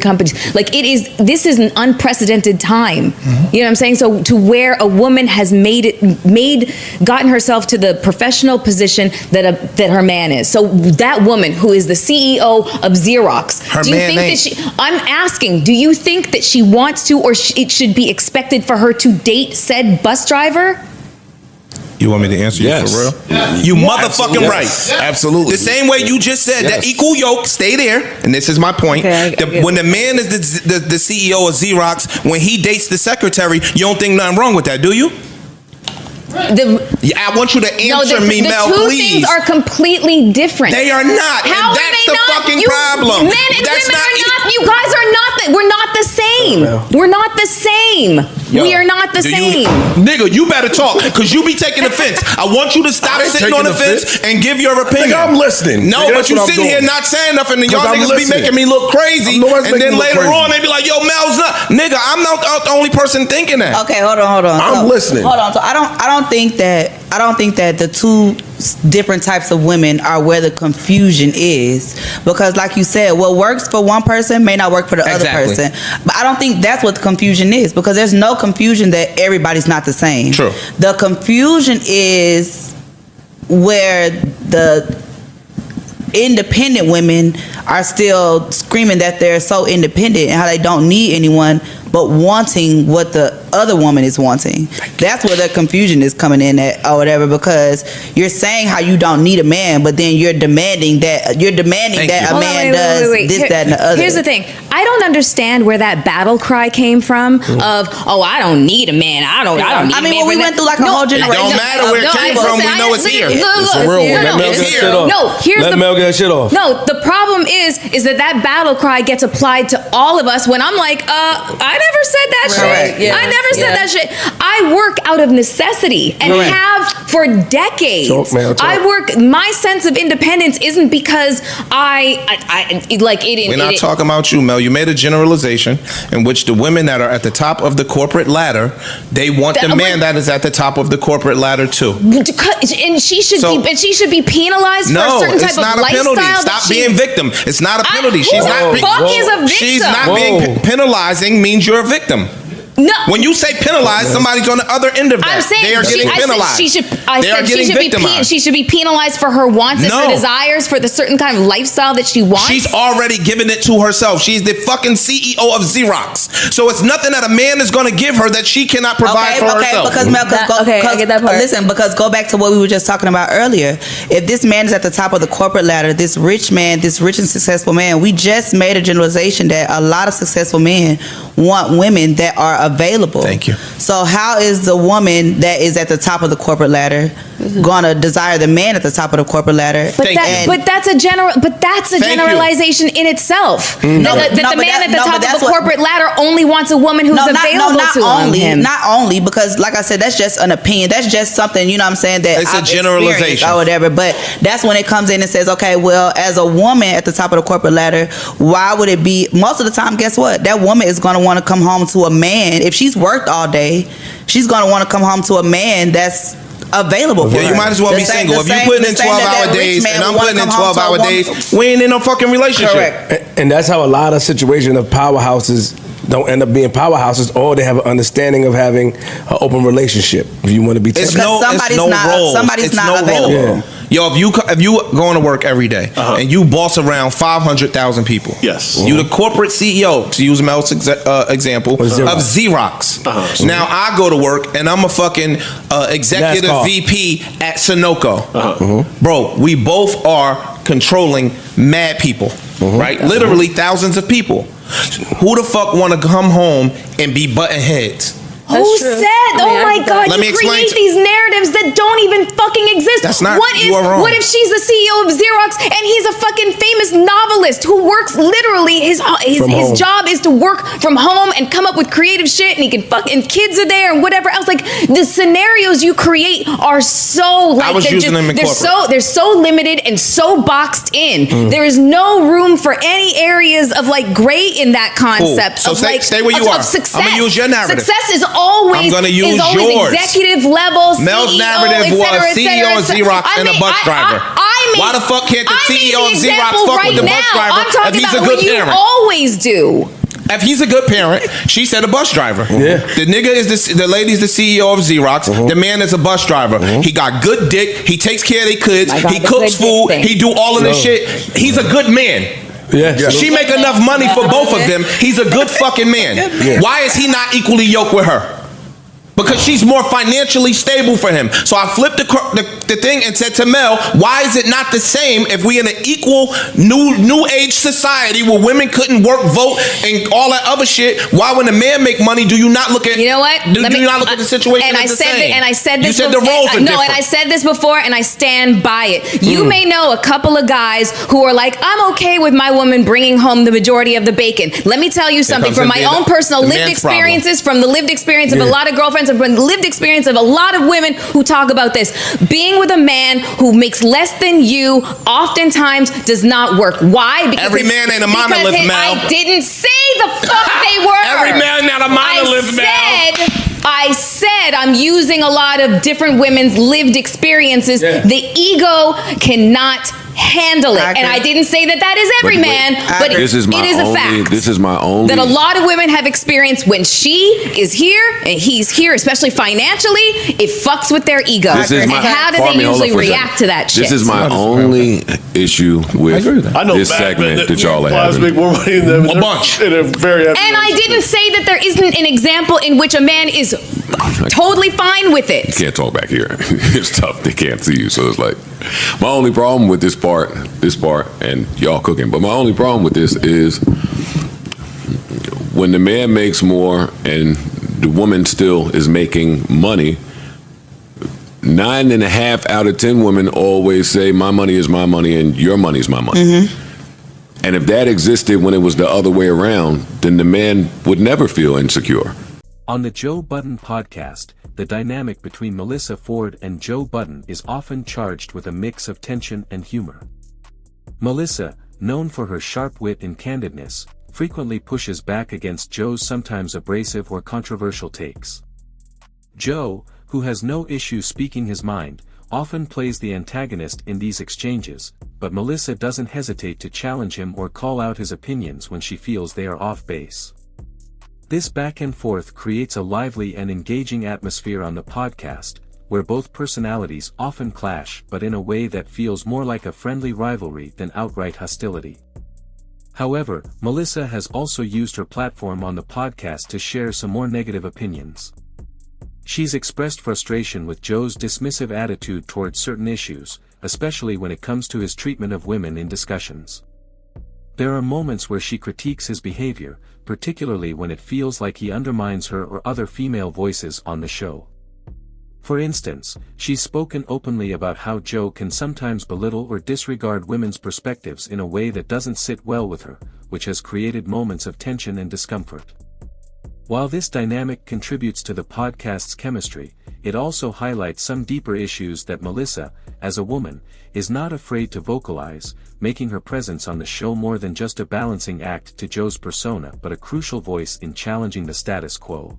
companies. Like this is an unprecedented time. You know what I'm saying? So to where a woman has gotten herself to the professional position that her man is. So that woman who is the CEO of Xerox, I'm asking, do you think that she wants to, or it should be expected for her to date said bus driver? You want me to answer you for real? Yes. You motherfucking right. Absolutely. The same way you just said that equal yoke, stay there. And this is my point. When the man is the CEO of Xerox, when he dates the secretary, you don't think nothing wrong with that, do you? I want you to answer me, Mel, please. The two things are completely different. They are not. How and that's the fucking problem. Men and women are not. You guys are not. We're not the same. We're not the same. We are not the same. Nigga, you better talk, because you be taking offense. I want you to stop sitting on the fence and give your opinion. I'm listening. No, but you sitting here not saying nothing, and y'all niggas be making me look crazy. And then later on, they be like, yo, Mel's not. Nigga, I'm not the only person thinking that. Okay, hold on. I'm listening. Hold on. So I don't think that the two different types of women are where the confusion is, because like you said, what works for one person may not work for the other person. But I don't think that's what the confusion is, because there's no confusion that everybody's not the same. True. The confusion is where the independent women are still screaming that they're so independent and how they don't need anyone, but wanting what the other woman is wanting. That's where the confusion is coming in at, or whatever, because you're saying how you don't need a man, but then you're demanding that a man does this, that, and the other. Here's the thing. I don't understand where that battle cry came from of, I don't need a man. I don't need a man. I mean, we went through like a whole generation. It don't matter where it came from. We know it's here. It's a real one. Let Mel get shit off. No, the problem is that battle cry gets applied to all of us when I'm like, I never said that shit. I never said that shit. I work out of necessity and have for decades. I work. My sense of independence isn't because I like it. We're not talking about you, Mel. You made a generalization in which the women that are at the top of the corporate ladder, they want the man that is at the top of the corporate ladder too. And she should be penalized for a certain type of lifestyle. No, it's not a penalty. Stop being victim. It's not a penalty. Who the fuck is a victim? She's not being penalizing means you're a victim. No. When you say penalized, somebody's on the other end of that. I'm saying they are getting penalized. She should be penalized for her wants and her desires, for the certain kind of lifestyle that she wants. She's already given it to herself. She's the fucking CEO of Xerox. So it's nothing that a man is going to give her that she cannot provide for herself. Because Mel, I get that part. Listen, because go back to what we were just talking about earlier. If this man is at the top of the corporate ladder, this rich and successful man, we just made a generalization that a lot of successful men want women that are available. Thank you. So how is the woman that is at the top of the corporate ladder gonna desire the man at the top of the corporate ladder? But that's a generalization in itself. The man at the top of the corporate ladder only wants a woman who's available to him. Not only, because like I said, that's just an opinion. That's just something, you know what I'm saying, that it's a generalization or whatever. But that's when it comes in and says, okay, well, as a woman at the top of the corporate ladder, why would it be, most of the time, guess what? That woman is gonna want to come home to a man. If she's worked all day, she's gonna want to come home to a man that's available for her. You might as well be single. If you putting in 12-hour days and I'm putting in 12-hour days, we ain't in no fucking relationship. Correct. And that's how a lot of situations of powerhouses don't end up being powerhouses, or they have an understanding of having an open relationship. If you want to be, somebody's not available. Yeah. Yo, if you going to work every day and you boss around 500,000 people, you the corporate CEO, to use Mel's example, of Xerox. Now I go to work and I'm a fucking executive VP at Sunoco. Bro, we both are controlling mad people, right? Literally thousands of people. Who the fuck want to come home and be butting heads? Who said? Oh my God! You create these narratives that don't even fucking exist. That's not. You are wrong. What if she's the CEO of Xerox and he's a fucking famous novelist who works literally his job is to work from home and come up with creative shit, and he can and kids are there and whatever else. Like, the scenarios you create are so like they're so limited and so boxed in. There is no room for any areas of like gray in that concept. Cool. So stay where you are. Success. I'm gonna use your narrative. Success is always I'm gonna use is always yours. executive level. Mel's CEO, narrative et cetera, was et cetera, CEO of et cetera. Xerox and a bus driver. Why the fuck can't the CEO of Xerox fuck with the bus driver I'm talking if he's about a good what you parent? always do. If he's a good parent, she said a bus driver. Yeah. The nigga is the lady's the CEO of Xerox. The man is a bus driver. He got good dick. He takes care of their kids. I got He the cooks good food. dick thing. He do all of this shit. He's a good man. Yeah. She make enough money for both of them. He's a good fucking man. Why is he not equally yoked with her? Because she's more financially stable for him. So I flipped the thing and said to Mel, why is it not the same if we in an equal new age society where women couldn't work, vote, and all that other shit? Why when a man make money do you not look at? You know what? Do you not look at the situation and as I the said same? and I said this. You said the roles are different. No, and I said this before, and I stand by it. You may know a couple of guys who are like, I'm okay with my woman bringing home the majority of the bacon. Let me tell you something from my own personal lived experiences, from the lived experience of a lot of girlfriends, and from the lived experience of a lot of women who talk about this. Being with a man who makes less than you oftentimes does not work. Why? Because every man ain't a monolith, Mel. I didn't say the fuck they were. Every man not a monolith, Mel. I said I'm using a lot of different women's lived experiences. Yeah. The ego cannot handle it. And I didn't say that that is every man, but it is a fact. This is my only. That a lot of women have experienced when she is here and he's here, especially financially, it fucks with their ego. And how do they usually react to that shit? This is my only issue with this segment that y'all are having. Make more money than A bunch. In a very And I didn't say that there isn't an example in which a man is totally fine with it. You can't talk back here. It's tough. They can't see you. So it's like, my only problem with this part, and y'all cooking, but my only problem with this is when the man makes more and the woman still is making money, 9.5 out of 10 women always say, my money is my money and your money is my money. And if that existed when it was the other way around, then the man would never feel insecure. On the Joe Budden Podcast, the dynamic between Melissa Ford and Joe Budden is often charged with a mix of tension and humor. Melissa, known for her sharp wit and candidness, frequently pushes back against Joe's sometimes abrasive or controversial takes. Joe, who has no issue speaking his mind, often plays the antagonist in these exchanges, but Melissa doesn't hesitate to challenge him or call out his opinions when she feels they are off base. This back and forth creates a lively and engaging atmosphere on the podcast, where both personalities often clash but in a way that feels more like a friendly rivalry than outright hostility. However, Melissa has also used her platform on the podcast to share some more negative opinions. She's expressed frustration with Joe's dismissive attitude towards certain issues, especially when it comes to his treatment of women in discussions. There are moments where she critiques his behavior, particularly when it feels like he undermines her or other female voices on the show. For instance, she's spoken openly about how Joe can sometimes belittle or disregard women's perspectives in a way that doesn't sit well with her, which has created moments of tension and discomfort. While this dynamic contributes to the podcast's chemistry, it also highlights some deeper issues that Melissa, as a woman, is not afraid to vocalize, making her presence on the show more than just a balancing act to Joe's persona but a crucial voice in challenging the status quo.